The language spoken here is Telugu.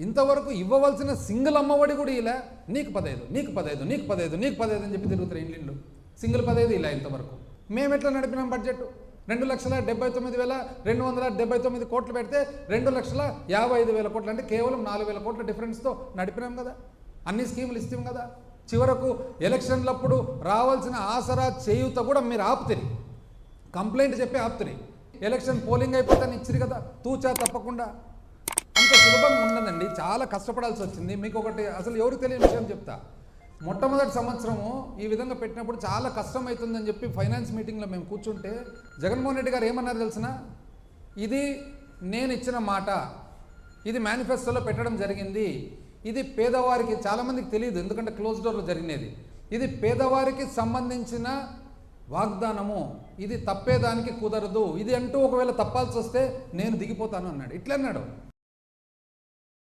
ఇంతవరకు ఇవ్వవలసిన సింగిల్ అమ్మఒడి కూడా ఇలా నీకు 15 నీకు 15 నీకు 15 నీకు 15 అని చెప్పి తిరుగుతారు ఇండ్లు. సింగిల్ 15 ఇలా ఇంతవరకు. మేము ఎట్లా నడిపినాం బడ్జెట్? 2,79,279 కోట్లు పెడితే 2,55,000 కోట్లు, అంటే కేవలం 4,000 కోట్ల డిఫరెన్స్తో నడిపినాం కదా. అన్ని స్కీములు ఇస్తాం కదా. చివరకు ఎలక్షన్లప్పుడు రావాల్సిన ఆసరా చేయూత కూడా మీరు ఆపుతారు, కంప్లైంట్ చెప్పి ఆపుతారు. ఎలక్షన్ పోలింగ్ అయిపోతాను ఇచ్చిరు కదా, తూచా తప్పకుండా. అంత సులభంగా ఉండదండి, చాలా కష్టపడాల్సి వచ్చింది. మీకు ఒకటి అసలు ఎవరికి తెలియని విషయం చెప్తా. మొట్టమొదటి సంవత్సరము ఈ విధంగా పెట్టినప్పుడు చాలా కష్టం అవుతుందని చెప్పి ఫైనాన్స్ మీటింగ్లో మేము కూర్చుంటే జగన్మోహన్ రెడ్డి గారు ఏమన్నారు తెలిసిన? ఇది నేను ఇచ్చిన మాట, ఇది మేనిఫెస్టోలో పెట్టడం జరిగింది, ఇది పేదవారికి, చాలామందికి తెలియదు ఎందుకంటే క్లోజ్ డోర్లో జరిగినది, ఇది పేదవారికి సంబంధించిన వాగ్దానము, ఇది తప్పేదానికి కుదరదు, ఇది అంటూ ఒకవేళ తప్పాల్సి వస్తే నేను దిగిపోతాను అన్నాడు. ఇట్లా అన్నాడు.